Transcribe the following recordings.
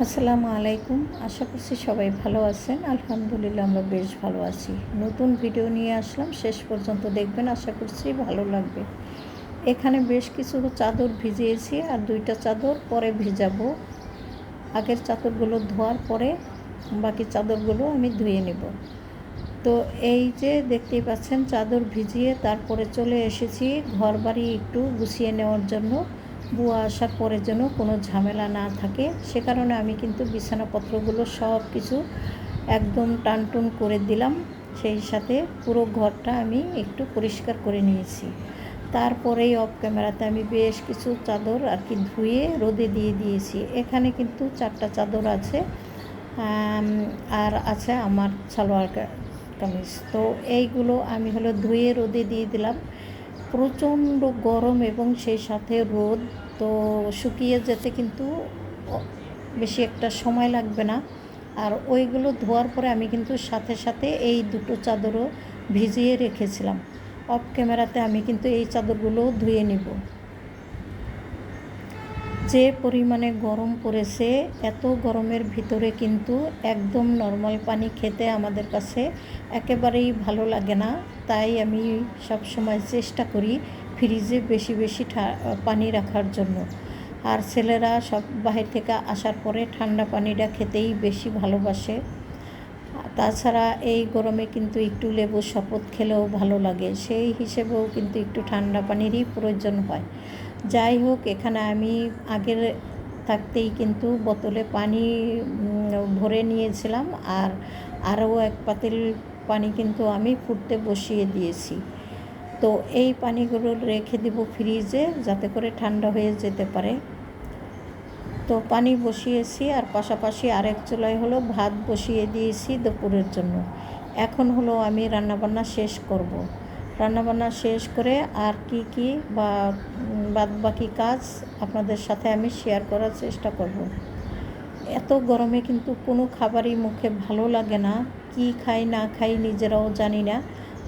আসসালামু আলাইকুম। আশা করছি সবাই ভালো আছেন। আলহামদুলিল্লাহ আমরা বেশ ভালো আছি। নতুন ভিডিও নিয়ে আসলাম, শেষ পর্যন্ত দেখবেন, আশা করছি ভালো লাগবে। এখানে বেশ কিছু চাদর ভিজিয়েছি আর 2টা চাদর পরে ভিজাবো। আগের চাদরগুলো ধোয়ার পরে বাকি চাদরগুলো আমি ধুয়ে নেব। তো এই যে দেখতেই পাচ্ছেন, চাদর ভিজিয়ে তারপরে চলে এসেছি ঘর বাড়ি একটু গুছিয়ে নেওয়ার জন্য। বুয়া আসার পরে যেন কোনো ঝামেলা না থাকে, সে কারণে আমি কিন্তু বিছানাপত্রগুলো সব কিছু একদম টানটুন করে দিলাম। সেই সাথে পুরো ঘরটা আমি একটু পরিষ্কার করে নিয়েছি। তারপরেই অফ ক্যামেরাতে আমি বেশ কিছু চাদর আর কি ধুয়ে রোদে দিয়ে দিয়েছি। এখানে কিন্তু 4টা চাদর আছে, আর আছে আমার সালোয়ার কামিজ। তো এইগুলো আমি ধুয়ে রোদে দিয়ে দিলাম। প্রচণ্ড গরম এবং সেই সাথে রোদ, তো শুকিয়ে যেতে কিন্তু বেশি একটা সময় লাগবে না। আর ওইগুলো ধোয়ার পরে আমি কিন্তু সাথে সাথে এই 2টো চাদরও ভিজিয়ে রেখেছিলাম। অফ ক্যামেরাতে আমি কিন্তু এই চাদরগুলোও ধুয়ে নেব। যে পরিমাণে গরম পড়েছে, এত গরমের ভিতরে কিন্তু একদম নর্মাল পানি খেতে আমাদের কাছে একেবারেই ভালো লাগে না। তাই আমি সব সময় চেষ্টা করি ফ্রিজে বেশি বেশি পানি রাখার জন্য। আর ছেলেরা সব বাহির থেকে আসার পরে ঠান্ডা পানিটা খেতেই বেশি ভালোবাসে। তাছাড়া এই গরমে কিন্তু একটু লেবুর শরবত খেলেও ভালো লাগে, সেই হিসেবেও কিন্তু একটু ঠান্ডা পানিরই প্রয়োজন হয়। যাই হোক, এখানে আমি আগের থাকতেই কিন্তু বোতলে পানি ভরে নিয়েছিলাম, আর আরও 1 পাতিল পানি কিন্তু আমি ফুটতে বসিয়ে দিয়েছি। তো এই পানিগুলো রেখে দেব ফ্রিজে, যাতে করে ঠান্ডা হয়ে যেতে পারে। তো পানি বসিয়েছি, আর পাশাপাশি আরেক চুলায় ভাত বসিয়ে দিয়েছি দুপুরের জন্য। এখন আমি রান্নাবান্না শেষ করব। রান্নাবান্না শেষ করে আর কি বাদবাকি কাজ আপনাদের সাথে আমি শেয়ার করার চেষ্টা করব। এত গরমে কিন্তু কোনো খাবারই মুখে ভালো লাগে না, কি খাই না খাই নিজেরাও জানি না।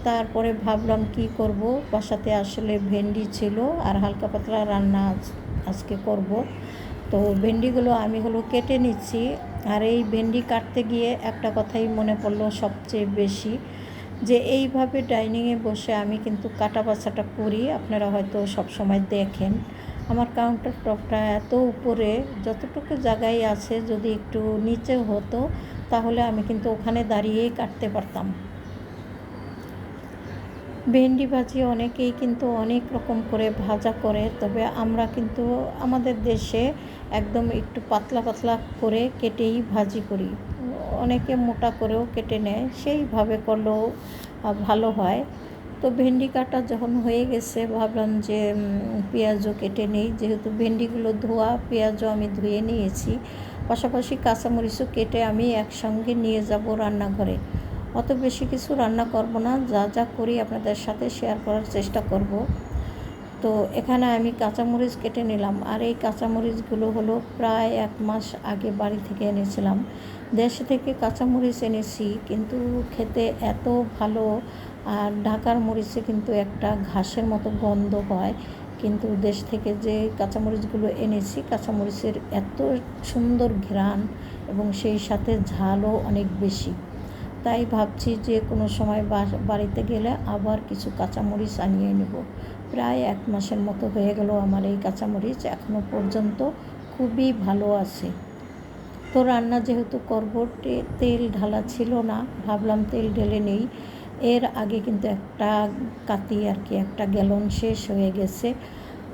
তারপরে ভাবলাম কি করব, বাসাতে আসলে ভেন্ডি ছিল আর হালকা পাতলা রান্না আজকে করব। তো ভেন্ডিগুলো আমি কেটে নিচ্ছি। আর এই ভেন্ডি কাটতে গিয়ে একটা কথাই মনে পড়লো সবচেয়ে বেশি, যে এইভাবে ডাইনিংয়ে বসে আমি কিন্তু কাটা বাছাটা করি। আপনারা হয়তো সব সময় দেখেন আমার কাউন্টার টপটা এত উপরে, যতটুকু জায়গায় আছে যদি একটু নিচে হতো তাহলে আমি কিন্তু ওখানে দাঁড়িয়েই কাটতে পারতাম। ভেন্ডি ভাজি অনেকেই কিন্তু অনেক রকম করে ভাজা করে, তবে আমরা কিন্তু আমাদের দেশে একদম একটু পাতলা পাতলা করে কেটেই ভাজি করি। অনেকে মোটা করেও কেটে নেয়, সেইভাবে করলেও ভালো হয়। তো ভেন্ডি কাটা যখন হয়ে গেছে, ভাবলাম যে পেঁয়াজও কেটে নিই। যেহেতু ভেন্ডিগুলো ধোয়া, পেঁয়াজও আমি ধুয়ে নিয়েছি, পাশাপাশি কাঁচামরিচও কেটে আমি একসঙ্গে নিয়ে যাব রান্নাঘরে। অত বেশি কিছু রান্না করব না, যা যা করি আপনাদের সাথে শেয়ার করার চেষ্টা করব। তো এখানে আমি কাঁচামরিচ কেটে নিলাম, আর এই কাঁচামরিচগুলো প্রায় 1 মাস আগে বাড়ি থেকে এনেছিলাম। দেশ থেকে কাঁচামরিচ এনেছি, কিন্তু খেতে এত ভালো। আর ঢাকার মরিচে কিন্তু একটা ঘাসের মতো গন্ধ হয়, কিন্তু দেশ থেকে যে কাঁচামরিচগুলো এনেছি, কাঁচামরিচের এত সুন্দর ঘ্রাণ এবং সেই সাথে ঝালও অনেক বেশি। তাই ভাবছি যে কোনো সময় বাড়িতে গেলে আবার কিছু কাঁচামরিচ আনিয়ে নেব। প্রায় 1 মাসের মতো হয়ে গেল আমার এই কাঁচামরিচ, এখনও পর্যন্ত খুবই ভালো আছে। তো রান্না যেহেতু করব, তেল ঢালা ছিল না, ভাবলাম তেল ঢেলে নেই। এর আগে কিন্তু একটা কাতি আর কি, একটা গ্যালন শেষ হয়ে গেছে।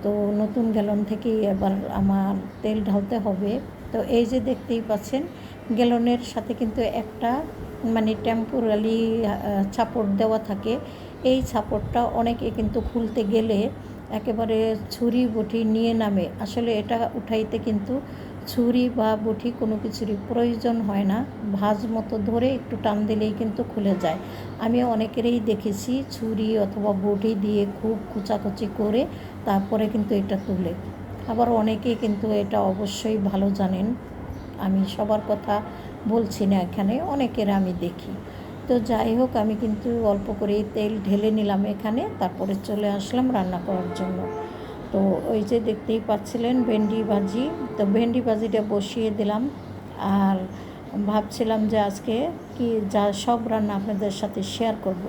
তো নতুন গ্যালন থেকেই এবার আমার তেল ঢালতে হবে। তো এই যে দেখতেই পাচ্ছেন, গ্যালনের সাথে কিন্তু একটা টেম্পোরারি ছাপড় দেওয়া থাকে। এই ছাপড়টা অনেকে কিন্তু খুলতে গেলে একেবারে ছুরি বটি নিয়ে নামে। আসলে এটা উঠাইতে কিন্তু ছুরি বা বটি কোনো কিছুরই প্রয়োজন হয় না, ভাঁজ মতো ধরে একটু টান দিলেই কিন্তু খুলে যায়। আমি অনেকেরই দেখেছি ছুরি অথবা বটি দিয়ে খুব কুচাকুচি করে তারপরে কিন্তু এটা তুলে। আবার অনেকেই কিন্তু এটা অবশ্যই ভালো জানেন, আমি সবার কথা বলছি না এখানে, অনেকের আমি দেখি। তো যাই হোক, আমি কিন্তু অল্প করেই তেল ঢেলে নিলাম এখানে, তারপরে চলে আসলাম রান্না করার জন্য। তো ওই যে দেখতেই পাচ্ছিলেন ভেন্ডি ভাজি, তো ভেন্ডি ভাজিটা বসিয়ে দিলাম। আর ভাবছিলাম যে আজকে কি যা সব রান্না আপনাদের সাথে শেয়ার করব,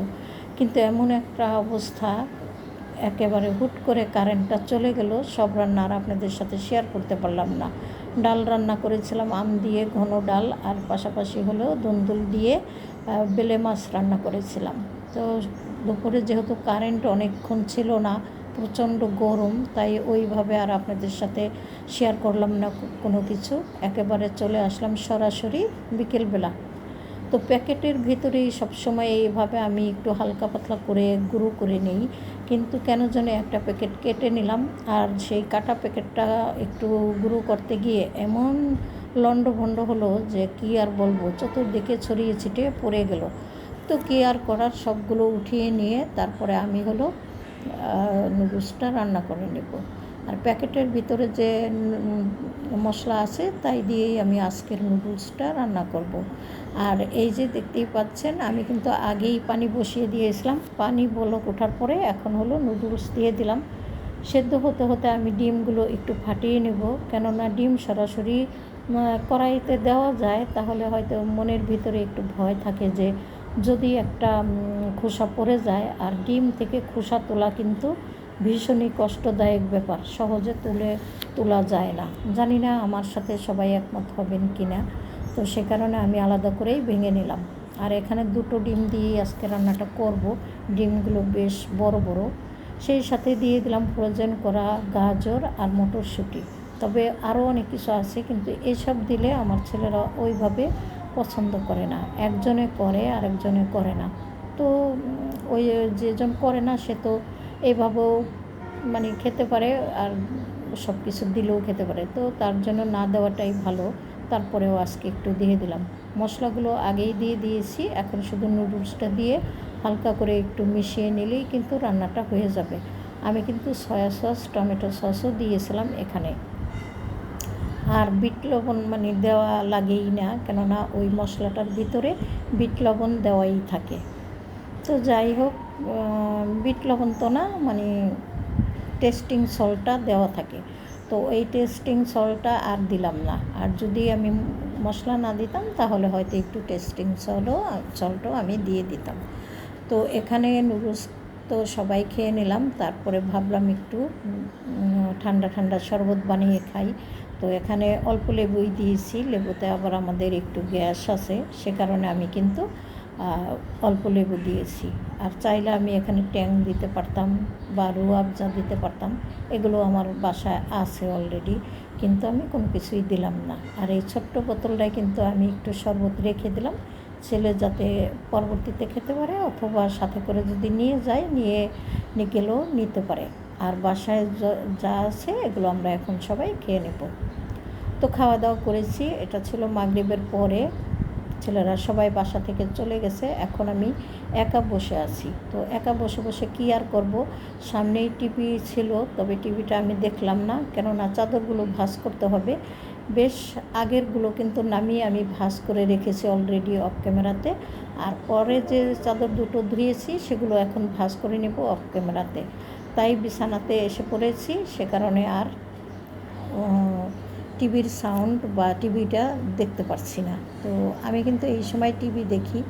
কিন্তু এমন একটা অবস্থা, একেবারে হুট করে কারেন্টটা চলে গেল, সব রান্না আর আপনাদের সাথে শেয়ার করতে পারলাম না। ডাল রান্না করেছিলাম আম দিয়ে, ঘন ডাল, আর পাশাপাশি হলো দুন্দুল দিয়ে বেলে মাছ রান্না করেছিলাম। তো দুপুরে যেহেতু কারেন্ট অনেকক্ষণ ছিল না, প্রচণ্ড গরম, তাই ওইভাবে আর আপনাদের সাথে শেয়ার করলাম না কোনো কিছু। একেবারে চলে আসলাম সরাসরি বিকেলবেলা। তো প্যাকেটের ভিতরেই সবসময় এইভাবে আমি একটু হালকা পাতলা করে গুঁড়ো করে নিই, কিন্তু কেন যেন একটা প্যাকেট কেটে নিলাম, আর সেই কাটা প্যাকেটটা একটু গুঁড়ো করতে গিয়ে এমন লণ্ডভণ্ড হলো যে কি আর বলবো, চতুর্দিকে ছড়িয়ে ছিটিয়ে পড়ে গেল। তো কি আর করার, সবগুলো উঠিয়ে নিয়ে তারপরে আমি হলো নুডলসটা রান্না করে নেব। আর প্যাকেটের ভিতরে যে মশলা আছে তাই দিয়েই আমি আজকের নুডলসটা রান্না করব। আর এই যে দেখতেই পাচ্ছেন, আমি কিন্তু আগেই পানি বসিয়ে দিয়েছিলাম, পানি বলক ওঠার পরে এখন হলো নুডলস দিয়ে দিলাম। সেদ্ধ হতে হতে আমি ডিমগুলো একটু ফাটিয়ে নেব, কেননা ডিম সরাসরি কড়াইতে দেওয়া যায় তাহলে হয়তো মনের ভিতরে একটু ভয় থাকে যে যদি একটা খোসা পড়ে যায়, আর ডিম থেকে খোসা তোলা কিন্তু ভীষণই কষ্টদায়ক ব্যাপার, সহজে তোলা যায় না। জানি না আমার সাথে সবাই একমত হবেন কি না, তো সে কারণে আমি আলাদা করেই ভেঙে নিলাম। আর এখানে 2টো ডিম দিয়েই আজকে রান্নাটা করব, ডিমগুলো বেশ বড় বড়। সেই সাথে দিয়ে দিলাম ফ্রোজেন করা গাজর আর মটরশুঁটি। তবে আরও অনেক কিছু আছে, কিন্তু এসব দিলে আমার ছেলেরা ওইভাবে পছন্দ করে না, একজনে করে আর একজনে করে না। তো ওই যেজন করে না সে তো এইভাবেও মানে খেতে পারে, আর সব কিছু দিলেও খেতে পারে, তো তার জন্য না দেওয়াটাই ভালো। তারপরেও আজকে একটু দিয়ে দিলাম। মশলাগুলো আগেই দিয়ে দিয়েছি, এখন শুধু নুডলসটা দিয়ে হালকা করে একটু মিশিয়ে নিলেই কিন্তু রান্নাটা হয়ে যাবে। আমি কিন্তু সয়া সস, টমেটো সসও দিয়েছিলাম এখানে। আর বিট লবণ মানে দেওয়া লাগেই না, কেননা ওই মশলাটার ভিতরে বিট লবণ দেওয়াই থাকে। তো যাই হোক, বিট লবণ তো না, মানে টেস্টিং সল্টটা দেওয়া থাকে, তো এই টেস্টিং সল্টটা আর দিলাম না। আর যদি আমি মশলা না দিতাম তাহলে হয়তো একটু টেস্টিং সল্টও আমি দিয়ে দিতাম। তো এখানে নুডলস তো সবাই খেয়ে নিলাম, তারপরে ভাবলাম একটু ঠান্ডা ঠান্ডা শরবত বানিয়ে খাই। তো এখানে অল্প লেবুই দিয়েছি, লেবুতে আবার আমাদের একটু গ্যাস আছে, সে কারণে আমি কিন্তু অল্প লেবু দিয়েছি। আর চাইলে আমি এখানে ট্যাং দিতে পারতাম বা রুয়াবজা দিতে পারতাম, এগুলো আমার বাসায় আছে অলরেডি, কিন্তু আমি কোনো কিছুই দিলাম না। আর এই ছোট্ট বোতলটায় কিন্তু আমি একটু শরবত রেখে দিলাম, ছেলে যাতে পরবর্তীতে খেতে পারে, অথবা সাথে করে যদি নিয়ে যায়, নিয়ে গেলেও নিতে পারে। আর বাসায় যা আছে এগুলো আমরা এখন সবাই খেয়ে নেব। তো খাওয়া দাওয়া করেছি, এটা ছিল মাগরিবের পরে, ছেলেরা সবাই বাসা থেকে চলে গেছে, এখন আমি একা বসে আছি। তো একা বসে বসে কী আর করব, সামনেই টিভি ছিল, তবে টিভিটা আমি দেখলাম না, কেননা চাদরগুলো ভাঁজ করতে হবে। বেশ আগেরগুলো কিন্তু নামিয়ে আমি ভাঁজ করে রেখেছি অলরেডি অফ ক্যামেরাতে, আর পরে যে চাদর দুটো ধুয়েছি সেগুলো এখন ভাঁজ করে নেব অফ ক্যামেরাতে। তাই বিছানাতে এসে পড়েছি, সে কারণে আর টিভির সাউন্ড বা টিভিটা দেখতে পারছি না। তো আমি কিন্তু এই সময় টিভি দেখি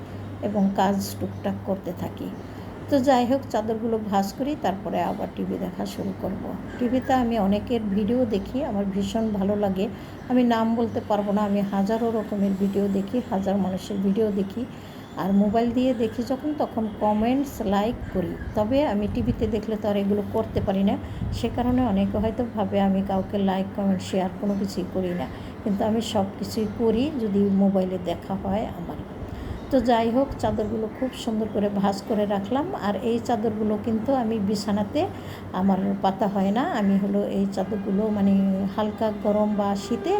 এবং কাজ টুকটাক করতে থাকি। তো যাই হোক, চাদরগুলো ভাঁজ করি, তারপরে আবার টিভি দেখা শুরু করব। টিভিতে আমি অনেকের ভিডিও দেখি, আমার ভীষণ ভালো লাগে। আমি নাম বলতে পারবো না, আমি হাজারো রকমের ভিডিও দেখি, হাজার মানুষের ভিডিও দেখি। আর মোবাইল দিয়ে দেখি যখন, তখন কমেন্টস লাইক করি, তবে আমি টিভিতে দেখলে তো আর এগুলো করতে পারি না। সে কারণে অনেকে হয়তো ভাবে আমি কাউকে লাইক কমেন্ট শেয়ার কোনো কিছুই করি না, কিন্তু আমি সব কিছুই করি যদি মোবাইলে দেখা হয় আমার। তো যাই হোক, চাদরগুলো খুব সুন্দর করে ভাঁজ করে রাখলাম। আর এই চাদরগুলো কিন্তু আমি বিছানাতে আমার পাতা হয় না, আমি হলো এই চাদরগুলো মানে হালকা গরম বা শীতে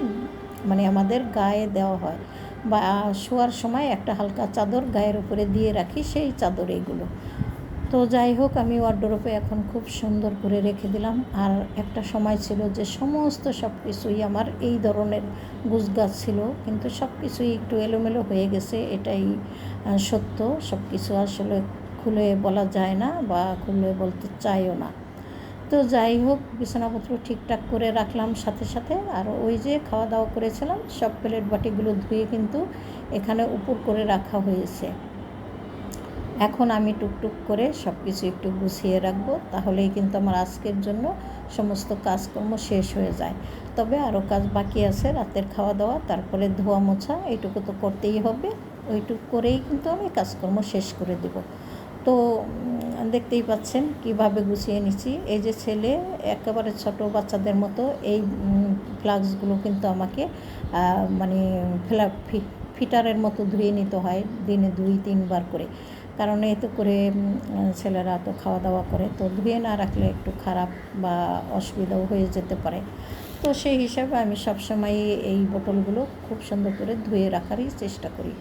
মানে আমাদের গায়ে দেওয়া হয়, বা শোয়ার সময় একটা হালকা চাদর গায়ের উপরে দিয়ে রাখি, সেই চাদর এইগুলো। তো যাই হোক, আমি ওয়ারড্রোবে এখন খুব সুন্দর করে রেখে দিলাম। আর একটা সময় ছিল যে সমস্ত সব কিছুই আমার এই ধরনের গুছগাছ ছিল, কিন্তু সব কিছুই একটু এলোমেলো হয়ে গেছে, এটাই সত্য। সব কিছু আসলে খুলে বলা যায় না বা খুলে বলতে চাইও না। তো যাই হোক, বিছানাপত্র ঠিকঠাক করে রাখলাম সাথে সাথে। আর ওই যে খাওয়া দাওয়া করেছিলাম সব প্লেট বাটিগুলো ধুয়ে কিন্তু এখানে উপর করে রাখা হয়েছে। এখন আমি টুকটুক করে সব কিছু একটু গুছিয়ে রাখবো, তাহলেই কিন্তু আমার আজকের জন্য সমস্ত কাজকর্ম শেষ হয়ে যায়। তবে আরও কাজ বাকি আছে, রাতের খাওয়া দাওয়া, তারপরে ধোয়া মোছা, এইটুকু তো করতেই হবে। ওইটুকু করেই কিন্তু আমি কাজকর্ম শেষ করে দেব। তো দেখতেই পাচ্ছেন কিভাবে গুছিয়ে নিচ্ছি। এই যে ছেলে একেবারে ছোট বাচ্চাদের মতো এই ফ্লাক্সগুলো কিন্তু আমাকে মানে ফিটারের মতো ধুয়ে নিতে হয় দিনে 2-3 বার করে, কারণ এতে করে ছেলেরা তো খাওয়া দাওয়া করে, তো ধুয়ে না রাখলে একটু খারাপ বা অসুবিধাও হয়ে যেতে পারে। তো সেই হিসাবে আমি সবসময় এই বোতলগুলো খুব সুন্দর করে ধুয়ে রাখারই চেষ্টা করি।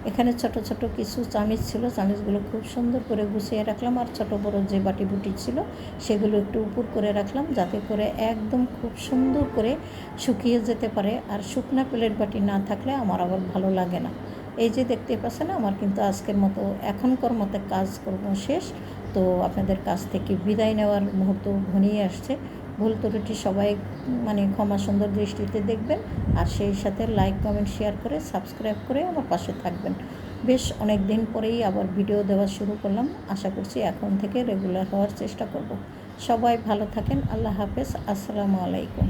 এখানে ছোট ছোট কিছু চামিচ ছিল, চামিচগুলো খুব সুন্দর করে গুছিয়ে রাখলাম। আর ছোট বড় যে বাটি বুটি ছিল সেগুলো একটু উপর করে রাখলাম, যাতে করে একদম খুব সুন্দর করে শুকিয়ে যেতে পারে। আর শুকনা প্লেট বাটি না থাকলে আমার আবার ভালো লাগে না। এই যে দেখতে পাচ্ছেন, আমার কিন্তু আজকের মতো এখনকার মতো কাজকর্ম শেষ। তো আপনাদের কাছ থেকে বিদায় নেওয়ার মুহূর্ত ঘনিয়ে আসছে। ভুল ত্রুটি সবাই ক্ষমা সুন্দর দৃষ্টিতে দেখবেন। আর সেই সাথে লাইক, কমেন্ট, শেয়ার করে সাবস্ক্রাইব করে আমার পাশে থাকবেন। বেশ অনেক দিন পরেই আবার ভিডিও দেওয়া শুরু করলাম। আশা করছি এখন থেকে রেগুলার হওয়ার চেষ্টা করব। সবাই ভালো থাকেন। আল্লাহ হাফেজ। আসসালামু আলাইকুম।